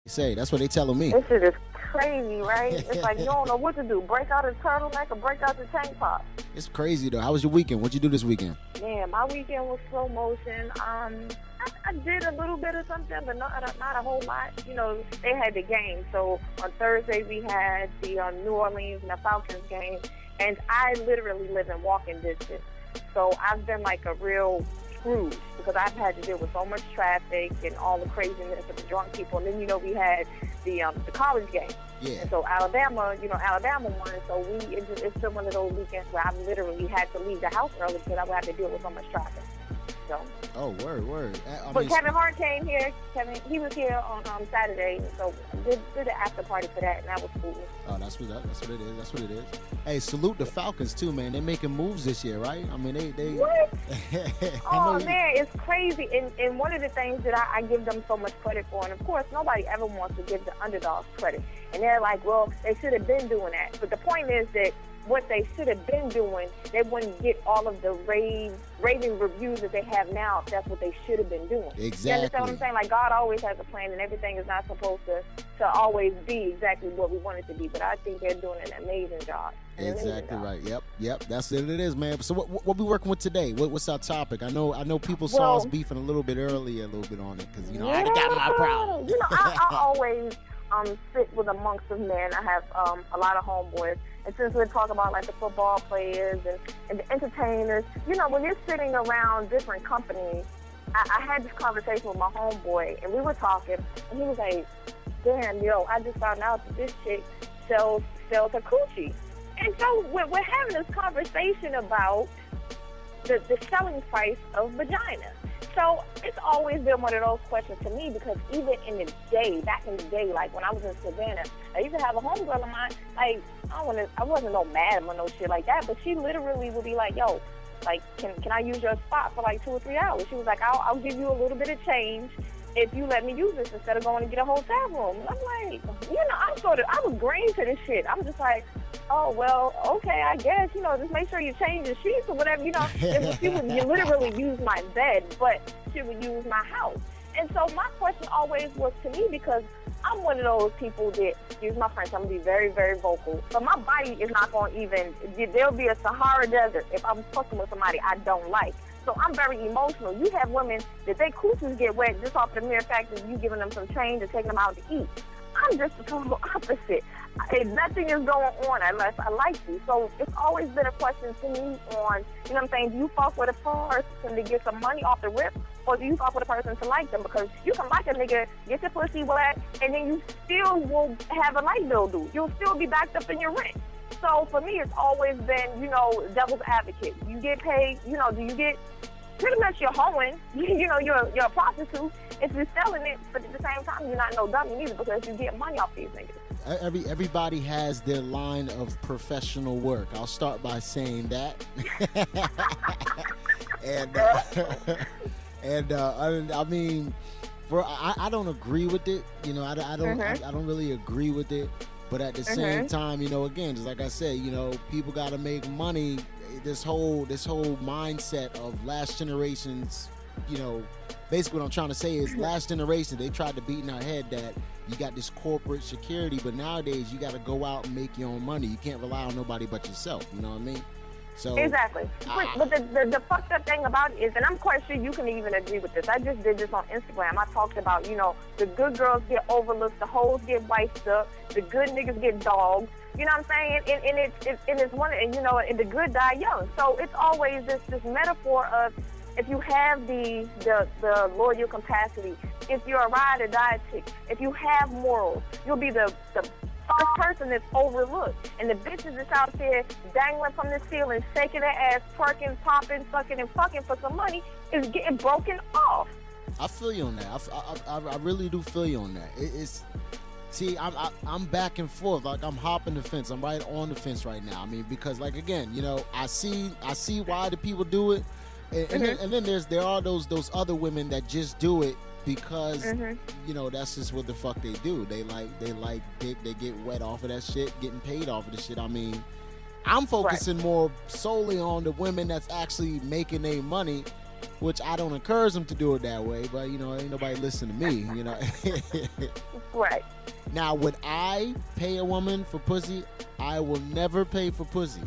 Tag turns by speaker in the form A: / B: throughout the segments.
A: Say that's what they telling me.
B: This shit is crazy, right? It's like you don't know what to do. Break out a turtleneck or break out the tank top.
A: It's crazy though. How was your weekend? What'd you do this weekend?
B: Man, my weekend was slow motion. I did a little bit of something, but not a whole lot. You know, they had the game. So on Thursday we had the New Orleans and the Falcons game, and I literally live in walking distance. So I've been like a real Scrooge because I've had to deal with so much traffic and all the craziness of the drunk people. And then, you know, we had the college game.
A: Yeah.
B: And so Alabama won. So it's been one of those weekends where I've literally had to leave the house early because I would have to deal with so much traffic. So.
A: Oh, word.
B: But Kevin Hart came here. He was here on Saturday, so did the after party for that, and that was cool.
A: Oh, that's what it is. Hey, salute the Falcons too, man. They're making moves this year, right? I mean, they.
B: What? Oh man, it's crazy. And one of the things that I give them so much credit for, and of course, nobody ever wants to give the underdogs credit, and they're like, well, they should have been doing that. But the point is that what they should have been doing, they wouldn't get all of the raving reviews that they have now if that's what they should have been doing.
A: Exactly.
B: You understand what I'm saying? Like, God always has a plan, and everything is not supposed to always be exactly what we want it to be. But I think they're doing an amazing job.
A: Exactly right. Yep. That's it. It is, man. So what we working with today? What's our topic? I know people saw us beefing a little bit earlier, a little bit on it because you know I got my problem.
B: You know, I always sit with amongst the men. I have a lot of homeboys. And since we're talking about like the football players and the entertainers, you know, when you're sitting around different companies, I had this conversation with my homeboy, and we were talking, and he was like, damn, yo, I just found out that this chick sells a coochie. And so we're having this conversation about the selling price of vagina. So it's always been one of those questions to me because even in the day, back in the day, like when I was in Savannah, I used to have a homegirl of mine, like, I wasn't no madam or no shit like that, but she literally would be like, yo, like, can I use your spot for like 2 or 3 hours? She was like, I'll give you a little bit of change if you let me use this instead of going to get a hotel room. And I'm like, you know, I was green to this shit. I'm just like, oh, well, okay, I guess, you know, just make sure you change the sheets or whatever, you know. She would literally use my bed, but she would use my house. And so my question always was to me, because I'm one of those people that, excuse my French, I'm going to be very, very vocal. So my body is not going to even, there'll be a Sahara Desert if I'm fucking with somebody I don't like. So I'm very emotional. You have women that their coochies get wet just off the mere fact that you giving them some change or taking them out to eat. I'm just the total opposite. Nothing is going on unless I like you. So it's always been a question to me on, you know what I'm saying, do you fuck with a person to get some money off the rip, or do you fuck with a person to like them? Because you can like a nigga, get your pussy wet, and then you still will have a light bill due. You'll still be backed up in your rent. So for me, it's always been, you know, devil's advocate. You get paid, you know, do you get pretty much you're hoeing, you know, you're a prostitute if you're selling it, but at the same time, you're not no dummy either because you get money off these niggas.
A: Everybody has their line of professional work. I'll start by saying that. I mean, I don't agree with it. You know, I don't really agree with it. But at the same time, you know, again, just like I said, you know, people got to make money. This whole mindset of last generation's, you know, basically what I'm trying to say is last generation, they tried to beat in our head that you got this corporate security, but nowadays you got to go out and make your own money. You can't rely on nobody but yourself. You know what I mean? So
B: exactly. But the fucked up thing about it is, and I'm quite sure you can even agree with this, I just did this on Instagram. I talked about, you know, the good girls get overlooked, the hoes get wiped up, the good niggas get dogged. You know what I'm saying? And it's one, and you know, and the good die young. So it's always this metaphor of, if you have the loyal capacity, if you're a ride or die chick, if you have morals, you'll be the first person that's overlooked. And the bitches that's out there dangling from the ceiling, shaking their ass, twerking, popping, sucking, and fucking for some money is getting broken off.
A: I feel you on that. I really do feel you on that. See, I'm back and forth. Like, I'm hopping the fence. I'm right on the fence right now. I mean, because, like, again, you know, I see why the people do it, and then there are those other women that just do it because you know, that's just what the fuck they do. They like dick. They get wet off of that shit, getting paid off of the shit. I mean, I'm focusing more solely on the women that's actually making their money which I don't encourage them to do it that way, but, you know, ain't nobody listen to me, you know.
B: Right.
A: Now, would I pay a woman for pussy? I will never pay for pussy.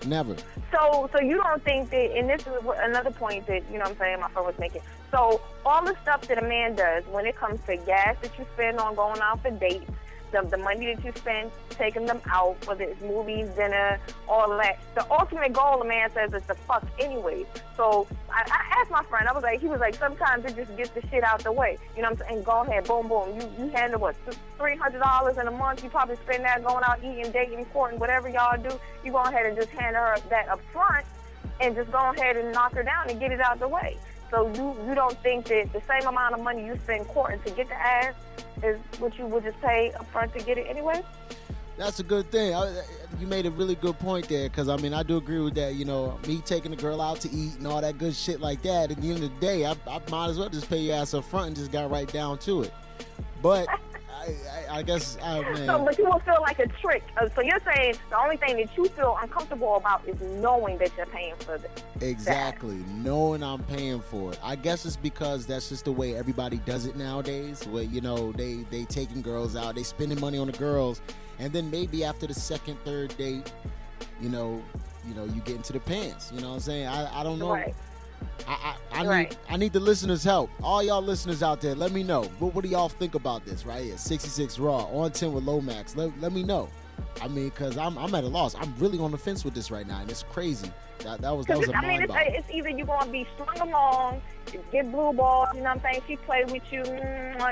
A: Never.
B: So you don't think that, and this is another point that, you know what I'm saying, my friend was making. So all the stuff that a man does when it comes to gas that you spend on going out for dates, the money that you spend taking them out, whether it's movies, dinner, all of that, the ultimate goal, the man says, is to fuck anyway. So I asked my friend, he was like, sometimes it just gets the shit out the way. You know what I'm saying? Go ahead, boom, boom. You handle what, $300 in a month? You probably spend that going out eating, dating, courting, whatever y'all do. You go ahead and just hand her that up front and just go ahead and knock her down and get it out the way. So you don't think that the same amount of money you spend courting to get the ass is what you would just pay up front to get it anyway?
A: That's a good thing. You made a really good point there, because, I mean, I do agree with that. You know, me taking the girl out to eat and all that good shit like that, at the end of the day, I might as well just pay your ass up front and just got right down to it. But I guess, man.
B: So, but you will feel like a trick. So you're saying the only thing that you feel uncomfortable about is knowing that you're paying for this.
A: Exactly. Knowing I'm paying for it. I guess it's because that's just the way everybody does it nowadays, where, you know, they taking girls out, they spending money on the girls, and then maybe after the second, third date, you know, you get into the pants. You know what I'm saying? I don't know.
B: Right.
A: I need the listeners' help. All y'all listeners out there, let me know. What do y'all think about this right here? 66 Raw, on 10 with Lomax. Let me know. I mean, because I'm at a loss. I'm really on the fence with this right now, and it's crazy. That was a mind ball.
B: It's either you're going to be strung along, get blue balls, you know what I'm saying? She play with you.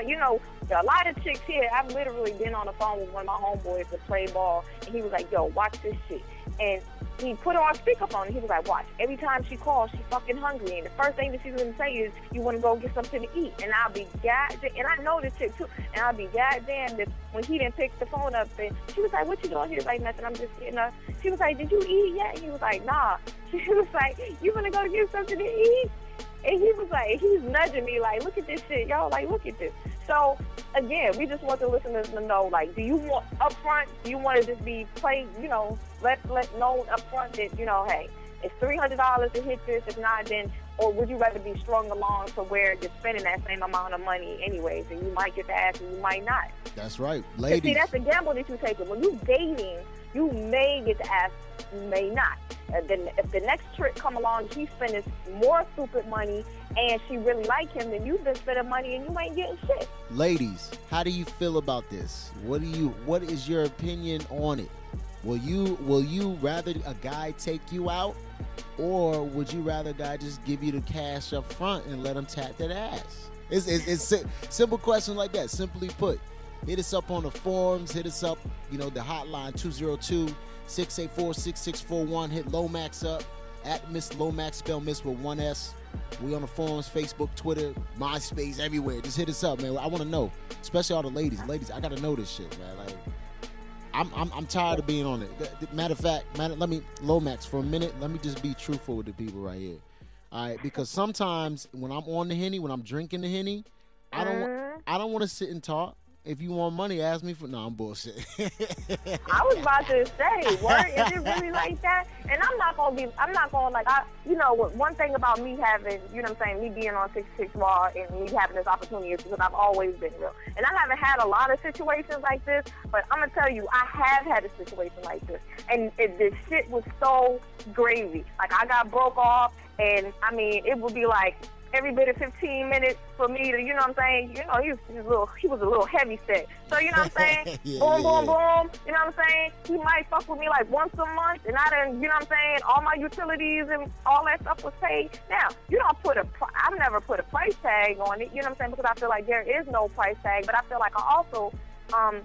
B: You know, a lot of chicks here, I've literally been on the phone with one of my homeboys to play ball, and he was like, yo, watch this shit. And he put her on speakerphone, and he was like, watch, every time she calls, she's fucking hungry, and the first thing that she's going to say is, you want to go get something to eat. And I'll be goddamn, and I know this chick too, and I'll be goddamn that when he didn't pick the phone up, and she was like, what you doing? He was like, nothing, I'm just getting up. She was like, did you eat yet? And he was like, nah. She was like, you want to go get something to eat? And he was like, he's nudging me like, look at this shit, y'all, like, look at this. So, again, we just want the listeners to know, like, do you want up front, do you want to just be played, you know, let known up front that, you know, hey, it's $300 to hit this, if not, then, or would you rather be strung along to where you're spending that same amount of money anyways, and you might get the ass and you might not.
A: That's right, ladies.
B: See, that's the gamble that you take. When you dating, you may get the ass, you may not. Then if the next trick come along, he spending more stupid money, and she really like him, then you've been spending money and you ain't getting shit.
A: Ladies, how do you feel about this? What is your opinion on it? Will you rather a guy take you out, or would you rather a guy just give you the cash up front and let him tap that ass? It's simple question like that. Simply put, hit us up on the forums. Hit us up, you know, the hotline 202-684-6641. Hit Lomax up at Miss Lomax, spell Miss with one S. We on the forums, Facebook, Twitter, MySpace, everywhere. Just hit us up, man. I want to know, especially all the ladies. Ladies, I gotta know this shit, man. Like, I'm tired of being on it. Matter of fact, let me, Lomax, for a minute, let me just be truthful with the people right here. All right, because sometimes when I'm on the Henny, when I'm drinking the Henny, I don't want to sit and talk. If you want money, ask me for. No, I'm bullshit.
B: I was about to say, what is it really like that? And I'm not gonna like, you know, one thing about me having, you know what I'm saying, me being on 66 Raw and me having this opportunity is because I've always been real. And I haven't had a lot of situations like this, but I'm gonna tell you, I have had a situation like this. And this shit was so gravy. Like, I got broke off, and I mean, it would be like, every bit of 15 minutes for me to, you know what I'm saying? You know, he was a little heavy set. So, you know what I'm saying? Boom. You know what I'm saying? He might fuck with me like once a month, and I done, you know what I'm saying? All my utilities and all that stuff was paid. Now, I've never put a price tag on it, you know what I'm saying? Because I feel like there is no price tag, but I feel like I also,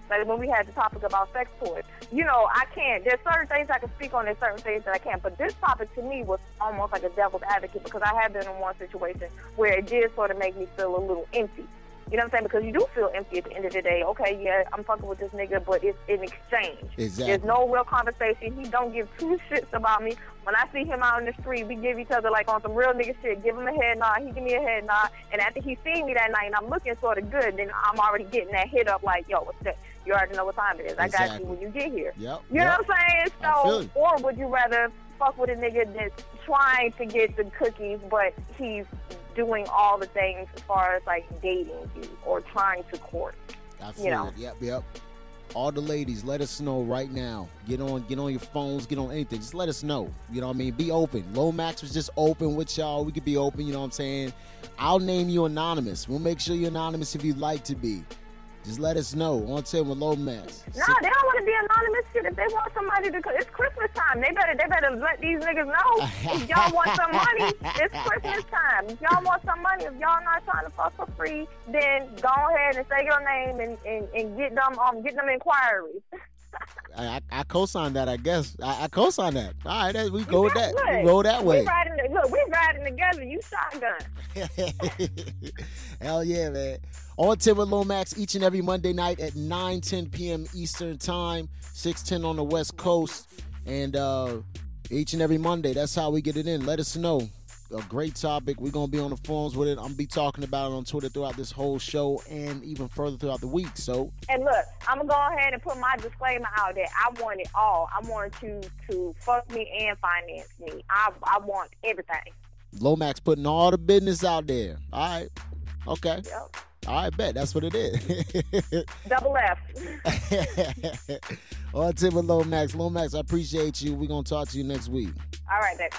B: like when we had the topic about sex toys, you know, I can't. There's certain things I can speak on, there's certain things that I can't. But this topic to me was almost like a devil's advocate, because I have been in one situation where it did sort of make me feel a little empty. You know what I'm saying? Because you do feel empty at the end of the day. Okay, yeah, I'm fucking with this nigga, but it's in exchange.
A: Exactly.
B: There's no real conversation. He don't give two shits about me. When I see him out in the street, we give each other, like, on some real nigga shit. Give him a head nod, he give me a head nod. And after he seen me that night and I'm looking sort of good, then I'm already getting that hit up like, yo, what's that? You already know what time it is. I got you when you get here.
A: Yep.
B: You know what I'm saying? So, or would you rather fuck with a nigga that's trying to get the cookies, but he's doing all the things as far as like dating you or trying to court.
A: I feel it. Yep. All the ladies, let us know right now. Get on your phones, get on anything. Just let us know. You know what I mean? Be open. Lomax was just open with y'all. We could be open, you know what I'm saying? I'll name you anonymous. We'll make sure you're anonymous if you'd like to be. Just let us know. On 10 with Lomax.
B: No, they don't want to be anonymous. Shit, if they want somebody to, it's Christmas time. They better let these niggas know. If y'all want some money, it's Christmas time. If y'all want some money, if y'all not trying to fuck for free, then go ahead and say your name and get them inquiries.
A: I co-sign that, I guess. I co-sign that. All right, we go with that. We go that way.
B: We riding together. You shotgun.
A: Hell yeah, man. On 10 with Lomax each and every Monday night at 9:10 p.m. Eastern Time, 6:10 on the West Coast. And each and every Monday, that's how we get it in. Let us know. A great topic. We're going to be on the phones with it. I'm going to be talking about it on Twitter throughout this whole show and even further throughout the week. So,
B: and look, I'm going to go ahead and put my disclaimer out there. I want it all. I want you to fuck me and finance me. I want everything.
A: Lomax putting all the business out there. All right. Okay.
B: Yep.
A: All right, bet. That's what it is.
B: Double F.
A: On 10 with Lomax. Lomax, I appreciate you. We're going to talk to you next week.
B: All right, baby.